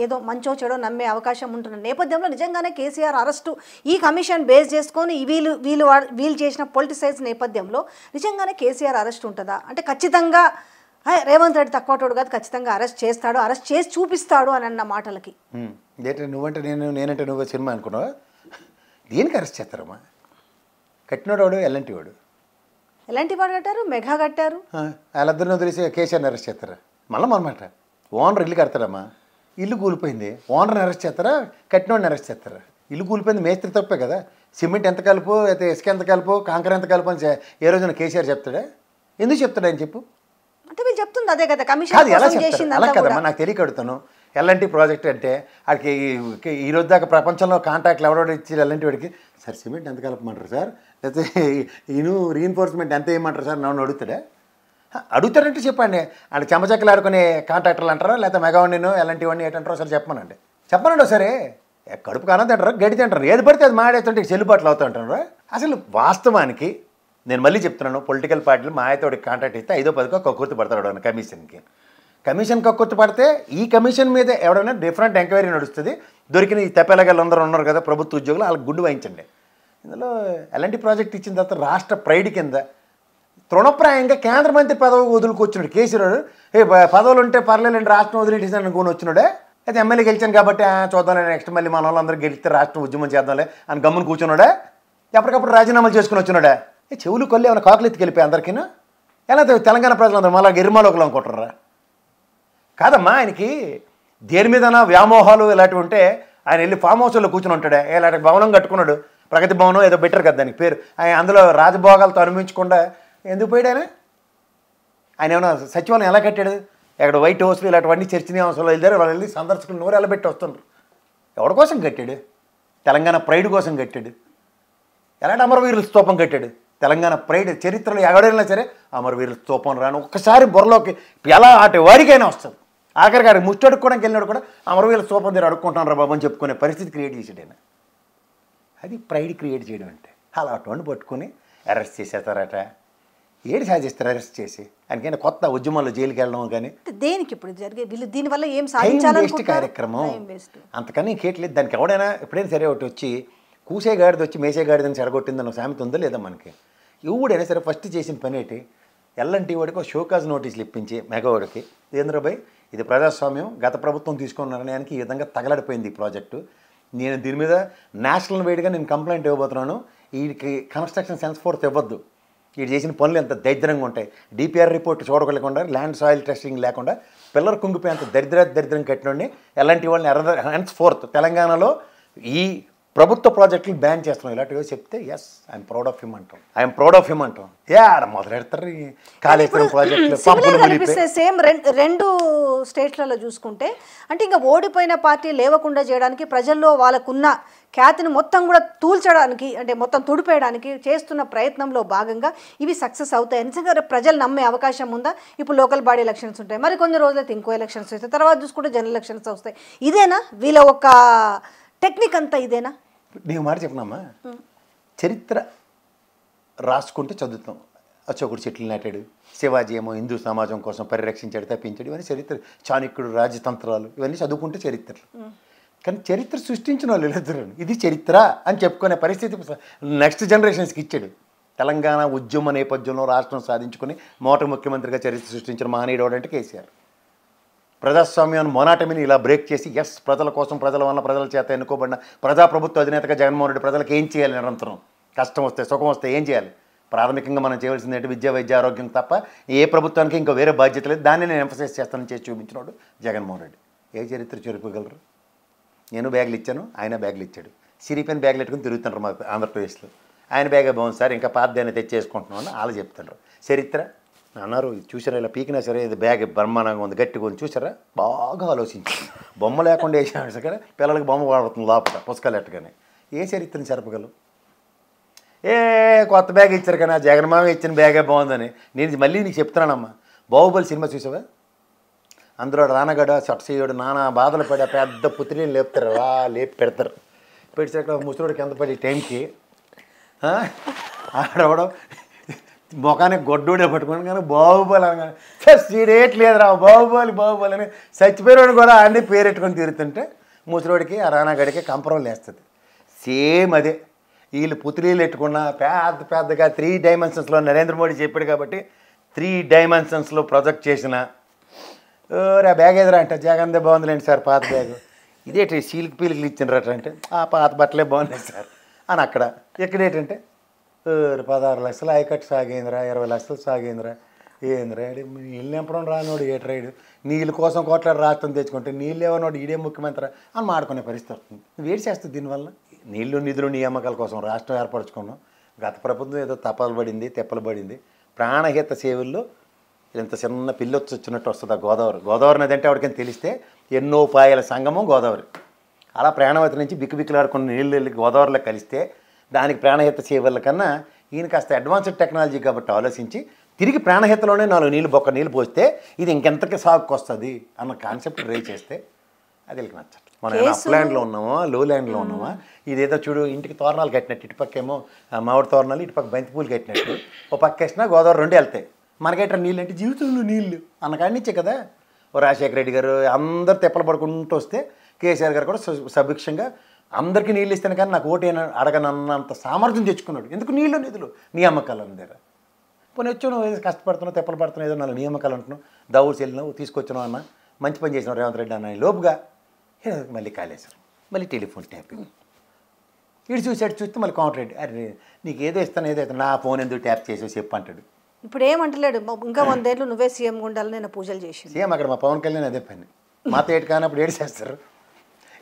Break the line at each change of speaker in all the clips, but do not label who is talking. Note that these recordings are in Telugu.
ఏదో మంచో చెడో నమ్మే అవకాశం ఉంటున్న నేపథ్యంలో నిజంగానే కేసీఆర్ అరెస్టు ఈ కమిషన్ బేస్ చేసుకొని వీళ్ళు చేసిన పొలిటిసైజ్ నేపథ్యంలో నిజంగానే కేసీఆర్ అరెస్ట్ ఉంటుందా? అంటే ఖచ్చితంగా రేవంత్ రెడ్డి తక్కువటోడు కాదు, ఖచ్చితంగా అరెస్ట్ చేస్తాడు, అరెస్ట్ చేసి చూపిస్తాడు అని అన్న మాటలకి
నువ్వంటే నేనంటే నువ్వు సినిమా అనుకున్నావా? దేనికి అరెస్ట్ చేస్తారమ్మా? కట్టినోడు వాడు ఎల్లంటి వాడు.
ఎలాంటి వాడు కట్టారు? మెగా కట్టారు.
వాళ్ళిద్దరిని వదిలేసి కేసీఆర్ని అరెస్ట్ చేస్తారా? మళ్ళీ మనమాట ఓనర్ ఇల్లు కడతారమ్మా, ఇల్లు కూలిపోయింది, ఓనర్ని అరెస్ట్ చేస్తారా? కట్టినోడిని అరెస్ట్ చేస్తారా? ఇల్లు కూలిపోయింది మేస్త్రి తప్పే కదా. సిమెంట్ ఎంత కలుపు, అయితే ఇసుక ఎంత కలుపు, కాంకర ఎంత కలుపు అని ఏ రోజున కేసీఆర్ చెప్తాడా? ఎందుకు చెప్తాడా అని చెప్పు.
అంటే మీరు చెప్తుంది అదే కదా, కమిషన్
కాదు ఎలా చెప్తారు? అలా కదమ్మా, నాకు తెలియక అడుగుతాను. ఎల్ఎన్టీ ప్రాజెక్ట్ అంటే వాడికి ఈరోజు దాకా ప్రపంచంలో కాంట్రాక్ట్లు ఎవడో ఇచ్చి ఎల్ఎన్టీ వాడికి సార్ సిమెంట్ ఎంత కలపమంటారు సార్, లేకపోతే రీఎన్ఫోర్స్మెంట్ ఎంత వేయమంటారు సార్ నన్ను అడుగుతాడా? అడుగుతారంటే చెప్పండి. అంటే చెమచక్కలు ఆడుకునే కాంట్రాక్టర్లు అంటారా, లేకపోతే మెగావాడిని ఎల్ఎన్టీ వాడిని ఏంటంటారో సరే చెప్పమనండి సరే. కడుపు కానం తింటారా, గడి తింటారు, ఏది పడితే అది మాడేస్తుంటే చెల్లుబాట్లు అవుతూ అంటారా? అసలు వాస్తవానికి నేను మళ్ళీ చెప్తున్నాను, పొలిటికల్ పార్టీలు మా ఆయతోడికి కాంట్రాక్ట్ ఇస్తే 5వ 10వ కక్కుర్తి పడతాడు కమిషన్ కక్కుర్తి పడితే ఈ కమిషన్ మీద ఎవరైనా డిఫరెంట్ ఎంక్వైరీ నడుస్తుంది. దొరికిన ఈ తెప్పేలగాళ్ళు అందరూ ఉన్నారు కదా ప్రభుత్వ ఉద్యోగులు, వాళ్ళకి గుండు వాయించండి. ఇందులో ఎలాంటి ప్రాజెక్ట్ ఇచ్చిన తర్వాత రాష్ట్ర ప్రైడ్ కింద తృణప్రాయంగా కేంద్ర మంత్రి పదవి వదులుకొచ్చినాడు కేసీఆర్. పదవులు ఉంటే పర్లేదండి రాష్ట్రం వదిలేసాను అనుకుని వచ్చినాడే. అయితే ఎమ్మెల్యే గెలిచాను కాబట్టి చూద్దాంలే, నెక్స్ట్ మళ్ళీ మన వాళ్ళందరూ గెలిస్తే రాష్ట్రం ఉద్యమం చేద్దాంలే అని గమ్మును కూర్చున్నాడా? ఎప్పటికప్పుడు రాజీనామాలు చేసుకుని వచ్చినాడా? చెవులు కొల్లి ఏమైనా కాకులు ఎత్తికెళ్ళిపోయి అందరికీ ఎలా తెలంగాణ ప్రజలందరూ మళ్ళీ గిరిమాలోకలు అనుకుంటారా? కాదమ్మా, ఆయనకి దేని మీదనా వ్యామోహాలు ఇలాంటివి ఉంటే ఆయన వెళ్ళి ఫామ్ హౌస్లో కూర్చుని ఉంటాడే. ఇలాంటి భవనం కట్టుకున్నాడు, ప్రగతి భవనం ఏదో బెటర్ కదా దానికి పేరు. ఆయన అందులో రాజభోగాలతో అనుభవించకుండా ఎందుకు పోయాడు ఆయన ఏమైనా సచివాలయం ఎలా కట్టాడు? ఎక్కడ వైట్ హౌస్లు ఇలాంటివన్నీ చర్చనీయాంశాలు వెళ్తారు, వాళ్ళు వెళ్ళి సందర్శకులు నోరు ఎలబెట్టి వస్తున్నారు. ఎవరి కోసం కట్టాడు? తెలంగాణ ప్రైడ్ కోసం కట్టాడు. ఎలాంటి అమరవీరుల స్తూపం కట్టాడు? తెలంగాణ ప్రైడ్ చరిత్రలో ఎవడైనా సరే అమరవీరుల స్తూపం రాను ఒక్కసారి బుర్రలోకి ఎలా ఆటే వాడికైనా వస్తుంది. ఆఖరికి గారికి ముష్టి అడుక్కోవడానికి వెళ్ళినాడు కూడా అమరవీరుల స్తూపం దగ్గర అడుక్కుంటాను రా బాబు అని చెప్పుకునే పరిస్థితి క్రియేట్ చేసాడు ఆయన. అది ప్రైడ్ క్రియేట్ చేయడం అంటే. అలా అటువంటి పట్టుకుని అరెస్ట్ చేసేస్తారట. ఏడు సాధిస్తారు అరెస్ట్ చేసి? ఆయనకైనా కొత్త ఉద్యమాల్లో జైలుకి వెళ్ళడం కానీ
దేనికి ఇప్పుడు జరిగే వీళ్ళు దీనివల్ల ఏం సాధించాలనుకుంటున్నారు?
కార్యక్రమం అంతకని ఇంకేట్లేదు. దానికి ఎవడైనా ఎప్పుడైనా సరే ఒకటి వచ్చి కూసేగాడిది వచ్చి మేసేగాడిదని చెడగొట్టిందని సామెత ఉందో లేదా మనకి? ఎవడైనా సరే ఫస్ట్ చేసిన పని ఏంటి? ఎల్ఎన్టీ వాడికి ఒక షోకాజ్ నోటీసులు ఇప్పించి మెగావాడికి దేంద్రబాయ్ ఇది ప్రజాస్వామ్యం, గత ప్రభుత్వం తీసుకున్న నిర్ణయానికి ఈ విధంగా తగలడిపోయింది ఈ ప్రాజెక్టు, నేను దీని మీద నేషనల్ వైడ్గా నేను కంప్లైంట్ ఇవ్వబోతున్నాను, వీడికి కన్స్ట్రక్షన్ సెన్స్ ఫోర్త్ ఇవ్వద్దు, వీడు చేసిన పనులు ఎంత దరిద్రంగా ఉంటాయి, డిపిఆర్ రిపోర్ట్ చూడగలేకుండా ల్యాండ్ సాయిల్ టెస్టింగ్ లేకుండా పిల్లలు కుంగిపోయేంత దరిద్రం కట్టినోడిని ఎల్ఎన్టీ వాళ్ళని హెన్స్ ఫోర్త్ తెలంగాణలో ఈ ప్రభుత్వ ప్రాజెక్టులు బ్యాన్ చేస్తున్నాం ఇలాంటివి చెప్తే yes I am proud of him అంటాం. ఆడ మొదలెడతారు కాళేశ్వరం ప్రాజెక్టులు.
సేమ్ రెండు స్టేట్లలో చూసుకుంటే అంటే ఇంకా ఓడిపోయిన పార్టీ లేవకుండా చేయడానికి ప్రజల్లో వాళ్ళకున్న ఖ్యాతిని మొత్తం కూడా తూల్చడానికి అంటే మొత్తం తుడిపేయడానికి చేస్తున్న ప్రయత్నంలో భాగంగా ఇవి సక్సెస్ అవుతాయి. నిజంగా ప్రజలు నమ్మే అవకాశం ఉందా? ఇప్పుడు లోకల్ బాడీ ఎలక్షన్స్ ఉంటాయి, మరి కొన్ని రోజులైతే ఇంకో ఎలక్షన్స్ వస్తాయి, తర్వాత చూసుకుంటే జనరల్ ఎలక్షన్స్ వస్తాయి. ఇదేనా వీళ్ళ ఒక టెక్నిక్ అంతా? ఇదేనా?
నీకు మాట చెప్పినామా, చరిత్ర రాసుకుంటే చదువుతాం. అశోకుడు చెట్లు నాటాడు, శివాజీ ఏమో హిందూ సమాజం కోసం పరిరక్షించాడు, తప్పించాడు, ఇవన్నీ చరిత్ర. చాణక్యుడు రాజతంత్రాలు ఇవన్నీ చదువుకుంటే చరిత్రలు. కానీ చరిత్ర సృష్టించిన వాళ్ళు వీళ్ళిద్దరు ఇది చరిత్ర అని చెప్పుకునే పరిస్థితి నెక్స్ట్ జనరేషన్స్కి ఇచ్చాడు. తెలంగాణ ఉద్యమ నేపథ్యంలో రాష్ట్రం సాధించుకుని ముఖ్యమంత్రిగా చరిత్ర సృష్టించిన మహనీయుడు అంటే కేసీఆర్. ప్రజాస్వామ్యాన్ని మొనాటమిని ఇలా బ్రేక్ చేసి ఎస్ ప్రజల కోసం, ప్రజల వల్ల, ప్రజల చేత ఎన్నుకోబడిన ప్రజాప్రభుత్వ అధినేతగా జగన్మోహన్ రెడ్డి ప్రజలకు ఏం చేయాలి, నిరంతరం కష్టం వస్తే సుఖం వస్తే ఏం చేయాలి, ప్రాథమికంగా మనం చేయవలసింది ఏంటి? విద్య, వైద్య, ఆరోగ్యం తప్ప ఏ ప్రభుత్వానికి ఇంకా వేరే బాధ్యత లేదు. దాన్ని నేను ఎంఫసైజ్ చేస్తానని చేసి చూపించినాడు జగన్మోహన్ రెడ్డి. ఏ చరిత్ర చెరుపుగలరు? నేను బ్యాగులు ఇచ్చాను, ఆయన బ్యాగులు ఇచ్చాడు, సిరిపోయిన బ్యాగులు పెట్టుకుని తిరుగుతున్నారు మా ఆంధ్రప్రదేశ్లో. ఆయన బ్యాగే బాగుంది సార్, ఇంకా పాతదాన్ని తెచ్చేసుకుంటున్నాం అని వాళ్ళు చెప్తున్నారు. చరిత్ర అన్నారు, చూసారా ఇలా పీకినా సరే ఇది బ్యాగ్ బ్రహ్మాండంగా ఉంది గట్టిగా ఉంది చూసారా, బాగా ఆలోచించి బొమ్మ లేకుండా వేసాడు సరే పిల్లలకి బొమ్మ వాడుతుంది లోపల పుస్తకాలు ఎట్టగానే. ఏ చరిత్రని జరపగలవు? కొత్త బ్యాగ్ ఇచ్చారు కానీ జగన్మామ ఇచ్చిన బ్యాగే బాగుందని. నేను మళ్ళీ నీకు చెప్తున్నానమ్మా, బాహుబలి సినిమా చూసావా? అందులో రానగడ సట్సీయుడు నానా బాధలు పడి పెద్ద పుత్రిని లేపుతారు, లేపి పెడతారు, పెడితే ముసలుడికి ఎంత పడి టైంకి ఆడవడం ముఖానికి గొడ్డోడే పట్టుకుని కానీ బాహుబలి అనగానే సార్ సీడేయట్లేదురా బాహుబలి అని చచ్చిపోయినోడు కూడా అన్ని పేరెట్టుకొని తిరుగుతుంటే ముసలోడికి ఆ రానాగడికి కంపరం లేస్తుంది. సేమ్ అదే వీళ్ళు పుత్రీలు ఎట్టుకున్న పెద్దగా 3 డైమెన్షన్స్లో నరేంద్ర మోడీ చెప్పాడు కాబట్టి 3 డైమెన్షన్స్లో ప్రొజెక్ట్ చేసిన రా బ్యాగ్ ఎదురా అంటే జగన్దే బాగుందిలేండి సార్ పాత బ్యాగ్, ఇదేంటి సీలికి పీలికలు ఇచ్చినరట అంటే ఆ పాత బట్టలే బాగున్నాయి సార్ అని అక్కడ. ఇక్కడేంటంటే 16 లక్షలు ఆయకట్టు సాగేంద్రా, 20 లక్షలు సాగేంద్రా, ఏంద్రా నీళ్ళు నింపడం రానోడు ఏటి రైడు, నీళ్ళ కోసం కోట్లాడు రాష్ట్రం తెచ్చుకుంటే నీళ్ళు ఏమన్నాడు ఈడే ముఖ్యమంత్రి అని మాడుకునే పరిస్థితి వస్తుంది. వేడి చేస్తుంది దీనివల్ల. నీళ్లు నిధులు నియామకాల కోసం రాష్ట్రం ఏర్పరచుకున్నాం. గత ప్రభుత్వం ఏదో తప్పలు పడింది తెప్పలు పడింది. ప్రాణహిత సేవల్లో ఇంత చిన్న పిల్లొచ్చి వచ్చినట్టు వస్తుంది ఆ గోదావరి నది అంటే వాడికని తెలిస్తే ఎన్నో పాయల సంగమం గోదావరి. అలా ప్రాణవతి నుంచి బిక్కుబిక్కులాడుకున్న నీళ్ళు వెళ్ళి గోదావరిలో కలిస్తే దానికి ప్రాణహిత సేవల కన్నా ఈయన కాస్త అడ్వాన్స్డ్ టెక్నాలజీ కాబట్టి ఆలోచించి తిరిగి ప్రాణహితలోనే 4 నీళ్ళు బొక్క నీళ్ళు పోస్తే ఇది ఇంకెంతకి సాగుకు వస్తుంది అన్న కాన్సెప్ట్ రేజ్ చేస్తే అది వీళ్ళకి నచ్చదు. మనం ఏమైనా అప్లాండ్లో ఉన్నామా లో ల్యాండ్లో ఉన్నామా, ఇదేదో చూడు ఇంటికి తోరణాలు కట్టినట్టు ఇటుపక్కేమో మామిడి తోరణాలు ఇటుపక్క బంతిపూలు కట్టినట్టు ఓ పక్క వేసినా గోదావరి 2 వెళ్తాయి. మనకైతే నీళ్ళు అంటే జీవితంలో నీళ్ళు అన్న కాడినిచ్చే కదా. ఓ రాజశేఖర రెడ్డి గారు అందరు తెప్పలు పడుకుంటూ వస్తే కేసీఆర్ గారు కూడా సభిక్షంగా అందరికీ నీళ్ళు ఇస్తాను కానీ నాకు ఓటు అడగనన్నంత సామర్థ్యం తెచ్చుకున్నాడు. ఎందుకు నీళ్ళు నిధులు నియామకాలు అందరు పోనీ వచ్చాను ఏదో కష్టపడుతున్నావు తెప్పలు పడుతున్నావు ఏదో 4 నియామకాలు అంటున్నావు దావుడు చెల్లినావు తీసుకొచ్చినావు అన్న మంచి పని చేసినావు రేవంత్ రెడ్డి అన్న లోపుగా మళ్ళీ కాలేశారు, మళ్ళీ టెలిఫోన్ ట్యాపింగ్ ఇటు చూస్తే మళ్ళీ కౌంటర్ రెడ్డి అరే నీకు ఏదో ఇస్తాను నా ఫోన్ ఎందుకు ట్యాప్ చేసావు చెప్పు అంటాడు.
ఇప్పుడు ఏమంటలేడు ఇంకా 100 ఏళ్ళు నువ్వే సీఎం ఉండాలని నేను పూజలు చేసి
సీఎం అక్కడ మా పవన్ కళ్యాణ్ అదే పని మాతో ఏటు కానప్పుడు ఏడు చేస్తారు.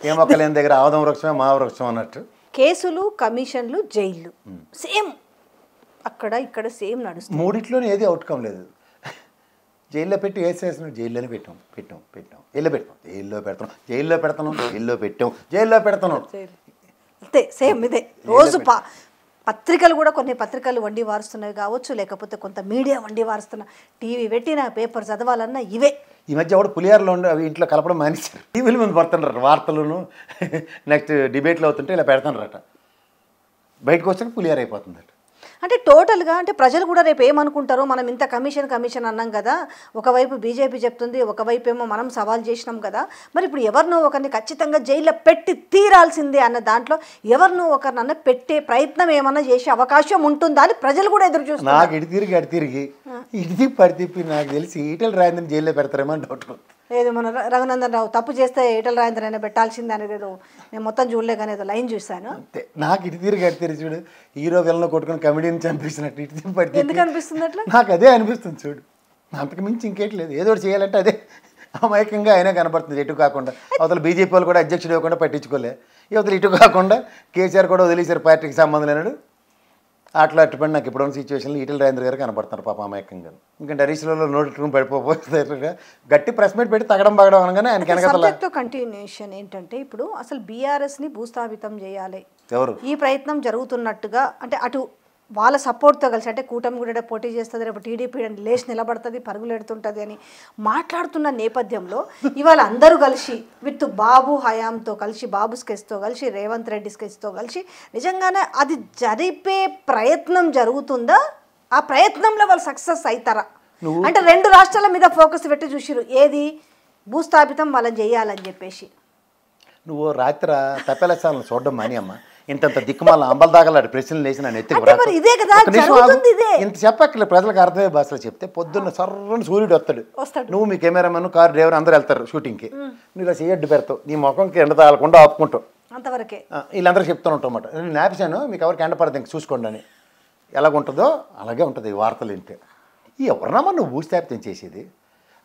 ఏ మొక్కలేని దగ్గర ఆవదం వృక్షమే మా వృక్షం అన్నట్టు.
కేసులు కమిషన్లు జైళ్ళు సేమ్ అక్కడ ఇక్కడ సేమ్ నడుస్తుంది.
మూడిట్లోనే ఏది అవుట్కమ్ లేదు. జైల్లో పెట్టి వేసేస్తున్నాం జైల్లోనే పెట్టాం జైల్లో పెడతాం
అంతే సేమ్ ఇదే రోజు పత్రికలు కూడా కొన్ని పత్రికలు వండి వారుస్తున్నవి కావచ్చు, లేకపోతే కొంత మీడియా వండి వారుస్తున్న టీవీ పెట్టిన పేపర్ చదవాలన్నా ఇవే.
ఈ మధ్య కూడా పులిహారలో ఉండి అవి ఇంట్లో కలపడం మానేశారు. టీవీల ముందు పడుతున్నారట వార్తలను నెక్స్ట్ డిబేట్లు అవుతుంటే ఇలా పెడుతున్నారట, బయటకు వచ్చాక పులిహార అయిపోతుందట.
అంటే టోటల్గా అంటే ప్రజలు కూడా రేపు ఏమనుకుంటారో మనం ఇంత కమిషన్ అన్నాం కదా, ఒకవైపు బీజేపీ చెప్తుంది, ఒకవైపు ఏమో మనం సవాల్ చేసినాం కదా, మరి ఇప్పుడు ఎవరినో ఒకరిని ఖచ్చితంగా జైల్లో పెట్టి తీరాల్సిందే అన్న దాంట్లో ఎవరినో ఒకరినన్నా పెట్టే ప్రయత్నం ఏమన్నా చేసే అవకాశం ఉంటుందా అని ప్రజలు కూడా ఎదురు చూస్తున్నారు.
నాకు ఇటు తిరిగి పడి తిప్పి నాకు తెలిసి ఈటెల రాజేంద్రని జైల్లో పెడతారేమో అని డౌట్.
ఏదో మన రఘునందన్ రావు తప్పు చేస్తే ఈటెల రాజేంద్ర అయినా పెట్టాల్సిందే అనేది ఏదో నేను మొత్తం చూడలే కానీ ఏదో లైన్ చూశాను.
అంతే నాకు ఇటు తిరిగి చూడు హీరో విలన్ కొట్టుకుని కమెడీని చంపేసినట్టు ఇటు తిరిగి పడి
ఎందుకు అనిపిస్తుంది అట్లా?
నాకు అదే అనిపిస్తుంది చూడు, అంతకు మించి ఇంకేటి లేదు. ఏదో ఒకటి చేయాలంటే అదే అమాయకంగా అయినా కనపడుతుంది. ఎటు కాకుండా అవతల బీజేపీ వాళ్ళు కూడా అధ్యక్షుడు ఇవ్వకుండా పట్టించుకోలే, యువతలు ఇటు కాకుండా కేసీఆర్ కూడా వదిలేశారు పార్టీకి సంబంధం లేనాడు. అట్టుపడి నాకు ఇప్పుడున్న సిచ్యువేషన్లో ఈటెల రాజేంద్ర గారు కనపడుతున్నారు పాప అమాయకంగా. ఎందుకంటే హరీష్లలో నోటుకుని పడిపోతే గట్టి ప్రెస్ మీట్ పెట్టి తగడం అనగానే ఆయన
కనుక కంటిన్యూషన్ ఏంటంటే ఇప్పుడు అసలు బీఆర్ఎస్ని భూస్థాపితం చేయాలి
ఎవరు
ఈ ప్రయత్నం జరుగుతున్నట్టుగా అంటే అటు వాళ్ళ సపోర్ట్తో కలిసి అంటే కూటమి కూడా పోటీ చేస్తుంది, రేపు టీడీపీ లేచి నిలబడుతుంది పరుగులు ఎడుతుంటుంది అని మాట్లాడుతున్న నేపథ్యంలో ఇవాళ అందరూ కలిసి విత్ బాబు హయాంతో కలిసి బాబు స్కెచ్తో కలిసి రేవంత్ రెడ్డి స్కెచ్తో కలిసి నిజంగానే అది జరిపే ప్రయత్నం జరుగుతుందా, ఆ ప్రయత్నంలో వాళ్ళు సక్సెస్ అవుతారా అంటే 2 రాష్ట్రాల మీద ఫోకస్ పెట్టి చూసిరు ఏది భూస్థాపితం వాళ్ళని చేయాలని చెప్పేసి.
నువ్వు రాత్రి తప్పెలసాలను చూడడం మాని అమ్మ ఇంత దిక్కుమాల అంబల్ దాగలాడు ప్రశ్నలు వేసి నన్ను ఎత్తి ఇంత చెప్పక్కర్లేదు. ప్రజలకు అర్థమయ్యే భాషలో చెప్తే పొద్దున్న సర్రని సూర్యుడు వస్తాడు, నువ్వు మీ కెమెరామెన్ కారు డ్రైవర్ అందరూ వెళ్తారు షూటింగ్కి, నువ్వు ఇలా చేయడ్డు పెడతావు నీ ముఖంకి ఎండ తాగకుండా ఆపుకుంటావు
అంతవరకే.
వీళ్ళందరూ చెప్తూ ఉంటాం అన్నమాట. నేను ఆపిశాను మీకు ఎవరికి ఎండ పడదు ఇంక చూసుకోండి అని. ఎలాగుంటుందో అలాగే ఉంటుంది ఈ వార్తలు వింటే. ఎవరినమ్మా నువ్వు భూస్థాపితం చేసేది?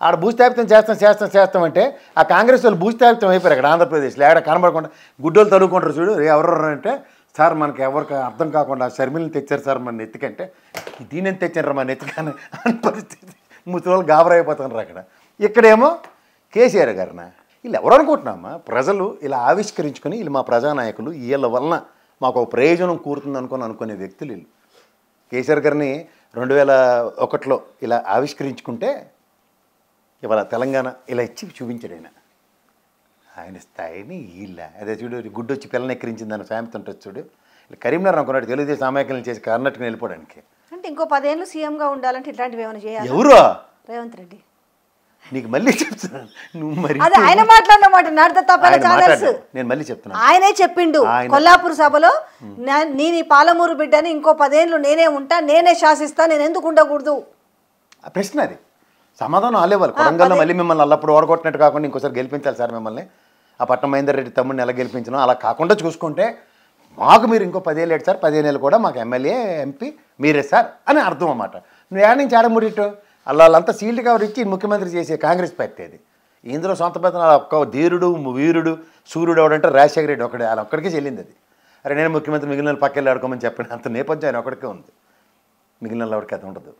ఆడ భూస్థాపితం చేస్తాం అంటే ఆ కాంగ్రెస్ వాళ్ళు భూస్థాపితం అయిపోయారు అక్కడ ఆంధ్రప్రదేశ్లో. ఎక్కడ కనబడకుండా గుడ్డోలు తడుకుంటారు చూడు. ఎవరెవరు అంటే సార్ మనకి ఎవరికి అర్థం కాకుండా షర్మిల్ని తెచ్చారు సార్ మన నెత్తికంటే దీనిని తెచ్చారు మన నెత్తికని అని పరిస్థితి. ముసలి గాబరా అయిపోతున్నారు అక్కడ. ఇక్కడేమో కేసీఆర్ గారిన వీళ్ళు ఎవరు అనుకుంటున్నామా? ప్రజలు ఇలా ఆవిష్కరించుకొని వీళ్ళు మా ప్రజానాయకులు వీళ్ళ వలన మాకు ఒక ప్రయోజనం కూరుతుంది అనుకునే వ్యక్తులు వీళ్ళు. కేసీఆర్ గారిని 2001లో ఇలా ఆవిష్కరించుకుంటే ఇవాళ తెలంగాణ ఇలా ఇచ్చి చూపించాడు ఆయన స్థాయిని వీళ్ళ అదే చూడు గుడ్డొచ్చి పిల్లని ఎక్కిరించింది అని సామెత ఉంటుంది చూడు. కరీంనగర్ అనుకున్నాడు తెలుగుదేశం అమాయకులను చేసి కర్ణాటకని వెళ్ళిపోవడానికి.
అంటే ఇంకో 10 ఏళ్ళు సీఎంగా ఉండాలంటే ఇట్లాంటివి ఏమైనా చేయాలి
ఎవరు
రేవంత్ రెడ్డి?
నీకు మళ్ళీ చెప్తున్నాను, నువ్వు మరి
అదే ఆయన మాట్లాడినమాట నాడు తప్పైన ఛానల్స్.
నేను మళ్ళీ చెప్తున్నాను,
ఆయనే చెప్పిండు కొల్లాపూర్ సభలో, నేను ఈ పాలమూరు బిడ్డని ఇంకో 10 ఏళ్ళు నేనే ఉంటా, నేనే శాసిస్తా, నేను ఎందుకు ఉండకూడదు.
ఆ ప్రశ్న అది సమాధానం ఆలేవాలి. కొడంగల్లో మళ్ళీ మిమ్మల్ని అల్లప్పుడు ఓడగొట్టినట్టు కాకుండా ఇంకోసారి గెలిపించాలి సార్ మిమ్మల్ని. ఆ పట్నం మహేందర్ రెడ్డి తమ్ముడిని ఎలా గెలిపించడం అలా కాకుండా చూసుకుంటే మాకు మీరు ఇంకో 10 ఏళ్ళు సార్, 15 ఏళ్ళు కూడా మాకు ఎమ్మెల్యే ఎంపీ మీరే సార్ అని అర్థం అన్నమాట. నువ్వు ఏడ నుంచి ఆడముడిట్టు వాళ్ళంతా సీల్డ్ కవర్ ఇచ్చి ముఖ్యమంత్రి చేసే కాంగ్రెస్ పార్టీ అది. ఇందులో సొంత పెద్ద ఒక్క ధీరుడు వీరుడు సూర్యుడు ఎవడంటే రాజశేఖర రెడ్డి ఒకడే, అలా ఒక్కడికే చెల్లింది అది. అరే నేను ముఖ్యమంత్రి మిగిలిన పక్కకెళ్ళి ఆడుకోమని చెప్పిన అంత నేపథ్యం ఆయన ఒకడికే ఉంది, మిగిలిన ఎవరికి అది ఉండదు.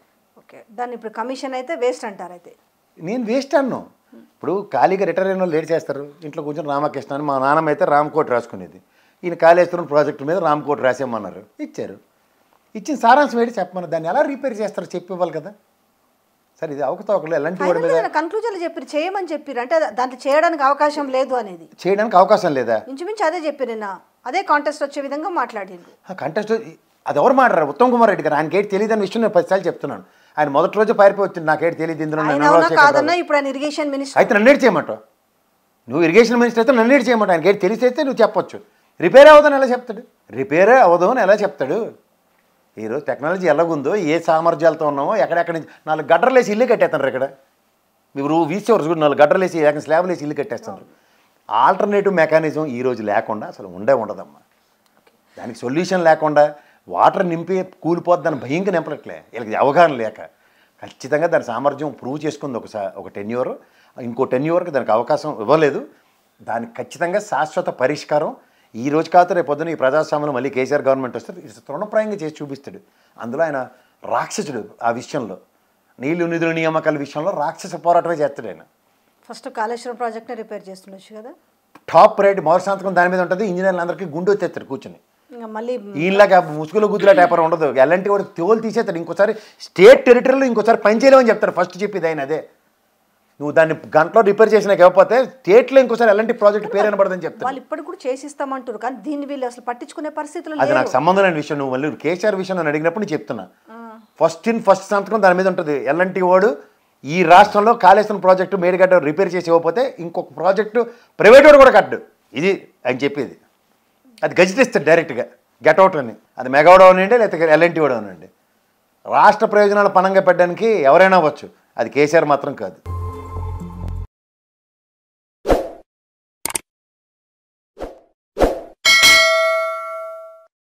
ఓకే, దాన్ని ఇప్పుడు కమిషన్ అయితే వేస్ట్ అంటారు. అయితే
నేను వేస్ట్ అన్నాను. ఇప్పుడు ఖాళీగా రిటైర్ అయిన వాళ్ళు లేట్ చేస్తారు, ఇంట్లో కొంచెం రామకృష్ణ అని. మా నాన్నమ్మ అయితే రామకోటి రాసుకునేది, ఈయన కాళేశ్వరం ప్రాజెక్టు మీద రామకోటి రాసేయమన్నారు, ఇచ్చారు. ఇచ్చిన సారాంశం ఏంటి చెప్పమన్నారు, దాన్ని ఎలా రిపేర్ చేస్తారో చెప్పి ఇవ్వాలి కదా సార్. ఇది అవకతవకలు ఎలాంటి వాడి మీద
కన్క్లూజన్లు చెప్పారు, చేయమని చెప్పారు, అంటే దాంట్లో చేయడానికి అవకాశం లేదు అనేది.
చేయడానికి అవకాశం లేదా?
ఇంచుమించు అదే చెప్పారు నిన్న, అదే కాంటెస్ట్ వచ్చే విధంగా మాట్లాడింది.
కంటెస్ట్ అది ఎవరు మాట్లాడారు? ఉత్తమ్ కుమార్ రెడ్డి గారు. ఆయనకేటి తెలియదు అనే విషయం నేను 10 సార్లు చెప్తున్నాను. ఆయన మొదటి రోజు పారిపోయి వచ్చింది, నాకేటి తెలియదు ఇందులో.
కాదన్నా ఇప్పుడు ఆయన ఇరిగేషన్ మినిస్టర్
అయితే నన్నేటి చేయమంటావు? నువ్వు ఇరిగేషన్ మినిస్టర్ అయితే నన్నేటి చేయమంటావు? ఆయనకేటి తెలిసి అయితే నువ్వు చెప్పొచ్చు. రిపేర్ అవ్వదని ఎలా చెప్తాడు? రిపేరే అవ్వదు అని ఎలా చెప్తాడు? ఈరోజు టెక్నాలజీ ఎలాగుందో, ఏ సామర్థ్యాలతో ఉన్నామో, ఎక్కడెక్కడి నుంచి 4 గడ్డర్లు వేసి ఇల్లు కట్టేస్తున్నారు. ఇక్కడ మీరు వీసేవారు కూడా 4 గడ్డర్లు వేసి స్లాబ్లు వేసి ఇల్లు కట్టేస్తున్నారు. ఆల్టర్నేటివ్ మెకానిజం ఈరోజు లేకుండా అసలు ఉండదమ్మా. దానికి సొల్యూషన్ లేకుండా వాటర్ నింపి కూలిపోద్దని భయంగా నింపట్లే, వీళ్ళకి అవగాహన లేక. ఖచ్చితంగా దాని సామర్థ్యం ప్రూవ్ చేసుకుంది ఒక టెన్యూర్, ఇంకో టెన్యూర్కి దానికి అవకాశం ఇవ్వలేదు. దానికి ఖచ్చితంగా శాశ్వత పరిష్కారం ఈ రోజు కాదు రేపు పొద్దున ఈ ప్రజాస్వామ్యంలో మళ్ళీ కేసీఆర్ గవర్నమెంట్ వస్తే తృణప్రాయంగా చేసి చూపిస్తాడు. అందులో ఆయన రాక్షసుడు. ఆ విషయంలో నీళ్లు నిధుల నియామకాల విషయంలో రాక్షస పోరాటమే చేస్తాడు ఆయన.
ఫస్ట్ కాళేశ్వరం ప్రాజెక్ట్ని రిపేర్ చేస్తుండొచ్చు కదా.
టాప్ ప్రయారిటీ మొదటి సంతకం దాని మీద ఉంటుంది. ఇంజనీర్లు అందరికీ గుండె వచ్చేస్తాడు కూర్చొని.
మళ్ళీ
ఈయనలాగా ముసుగులో గుద్దులా టేపర్ ఉండదు. ఎలాంటి వాడికి తోలు తీసేస్తాడు. ఇంకోసారి స్టేట్ టెరిటరీలో ఇంకోసారి పనిచేయలేమని చెప్తారు. ఫస్ట్ చెప్పేది ఆయన అదే. నువ్వు దాన్ని గంటలో రిపేర్ చేసినా కాకపోతే స్టేట్లో ఇంకోసారి ఎలాంటి ప్రాజెక్ట్ పేరు వినబడదని చెప్తారు.
వాళ్ళు ఇప్పుడు కూడా చేసిస్తామంటారు, కానీ దీన్ని వీళ్ళు అసలు పట్టించుకునే పరిస్థితులు
అది నాకు సంబంధం లేని విషయం. నువ్వు మళ్ళీ కేసీఆర్ విషయం నన్ను అడిగినప్పుడు నేను చెప్తున్నా. ఫస్ట్ సంతకం దాని మీద ఉంటుంది. ఎలాంటి వాడు ఈ రాష్ట్రంలో కాళేశ్వరం ప్రాజెక్టు మేడిగడ్డ రిపేర్ చేసి ఇవ్వకపోతే ఇంకొక ప్రాజెక్టు ప్రైవేట్ వాడు కూడా కట్టు. ఇది అని చెప్పేది. అది గజెట్ ఇస్తాడు డైరెక్ట్గా, గెట్అవుట్ అని. అది మెగావాడు అవనండి లేకపోతే ఎల్ఎన్టీ వాడు అవనండి. రాష్ట్ర ప్రయోజనాలు పణంగా పెట్టడానికి ఎవరైనా అవ్వచ్చు, అది కేసీఆర్ మాత్రం కాదు.